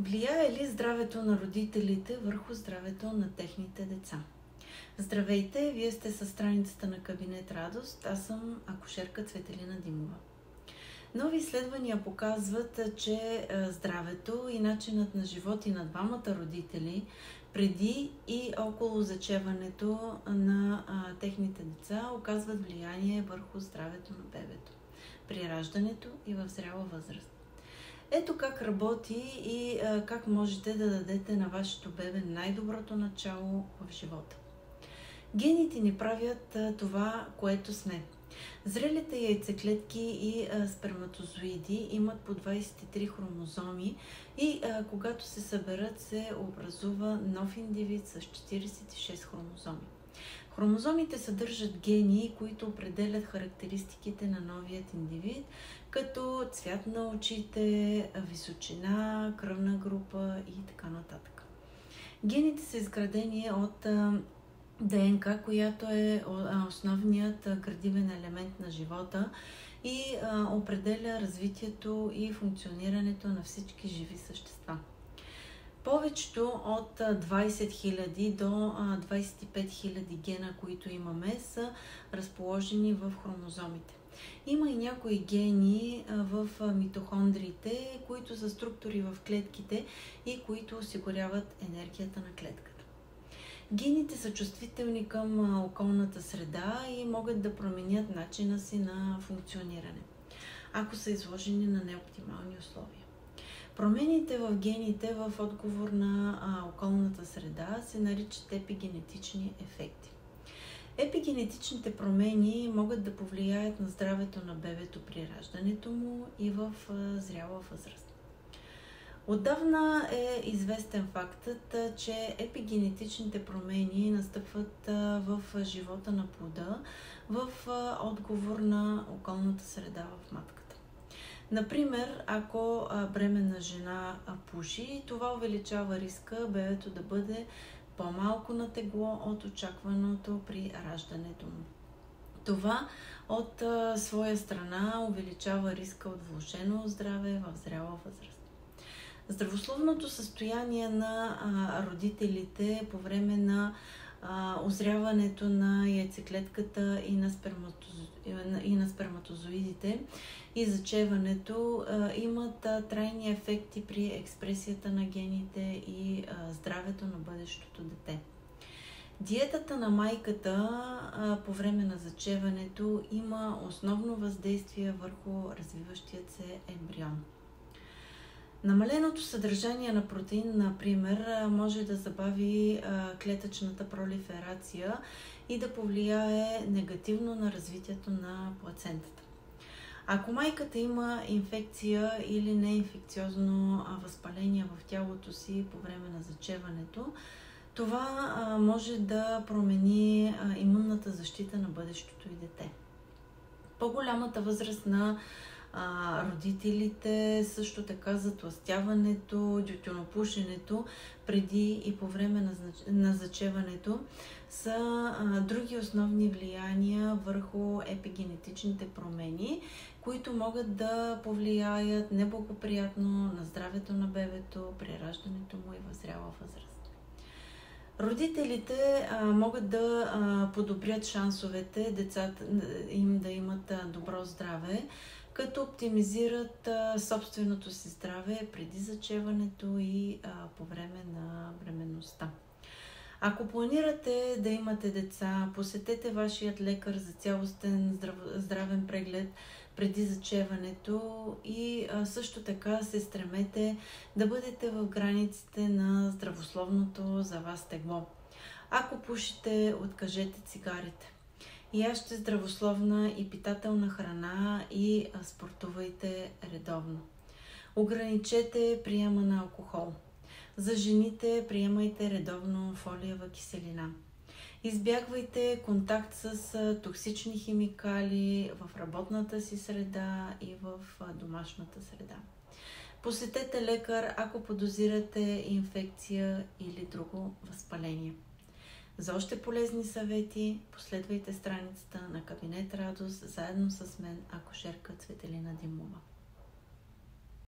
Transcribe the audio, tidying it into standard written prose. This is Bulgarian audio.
Влияе ли здравето на родителите върху здравето на техните деца? Здравейте, вие сте със страницата на Кабинет Радост. Аз съм акушерка Цветелина Димова. Нови изследвания показват, че здравето и начинът на живот и на двамата родители преди и около зачеването на техните деца оказват влияние върху здравето на бебето при раждането и в зряла възраст. Ето как работи и как можете да дадете на вашето бебе най-доброто начало в живота. Гените ни правят това, което сме. Зрелите яйцеклетки и сперматозоиди имат по 23 хромозоми и когато се съберат, се образува нов индивид с 46 хромозоми. Хромозомите съдържат гени, които определят характеристиките на новият индивид, като цвят на очите, височина, кръвна група и така нататък. Гените са изградени от ДНК, която е основният градивен елемент на живота и определя развитието и функционирането на всички живи същества. Повечето от 20 000 до 25 000 гена, които имаме, са разположени в хромозомите. Има и някои гени в митохондриите, които са структури в клетките и които осигуряват енергията на клетката. Гените са чувствителни към околната среда и могат да променят начина си на функциониране, ако са изложени на неоптимални условия. Промените в гените в отговор на околната среда се наричат епигенетични ефекти. Епигенетичните промени могат да повлияят на здравето на бебето при раждането му и в зряла възраст. Отдавна е известен фактът, че епигенетичните промени настъпват в живота на плода в отговор на околната среда в матката. Например, ако бременна жена пуши, това увеличава риска бебето да бъде по-малко на тегло от очакваното при раждането му. Това от своя страна увеличава риска от влошено здраве в зряла възраст. Здравословното състояние на родителите по време на озряването на яйцеклетката и на сперматозоидите и зачеването имат трайни ефекти при експресията на гените и здравето на бъдещото дете. Диетата на майката по време на зачеването има основно въздействие върху развиващият се ембрион. Намаленото съдържание на протеин, например, може да забави клетъчната пролиферация и да повлияе негативно на развитието на плацентата. Ако майката има инфекция или неинфекциозно възпаление в тялото си по време на зачеването, това може да промени имунната защита на бъдещото й дете. По-голямата възраст на родителите, също така затлъстяването, тютюнопушенето преди и по време на зачеването са други основни влияния върху епигенетичните промени, които могат да повлияят неблагоприятно на здравето на бебето при раждането му и в зряла възраст. Родителите могат да подобрят шансовете децата им да имат добро здраве, като оптимизират собственото си здраве преди зачеването и по време на бременността. Ако планирате да имате деца, посетете вашият лекар за цялостен здравен преглед преди зачеването и също така се стремете да бъдете в границите на здравословното за вас тегло. Ако пушите, откажете цигарите. Яжте здравословна и питателна храна и спортувайте редовно. Ограничете приема на алкохол. За жените приемайте редовно фолиева киселина. Избягвайте контакт с токсични химикали в работната си среда и в домашната среда. Посетете лекар, ако подозирате инфекция или друго възпаление. За още полезни съвети последвайте страницата на Кабинет Радост заедно с мен, акушерка Цветелина Димова.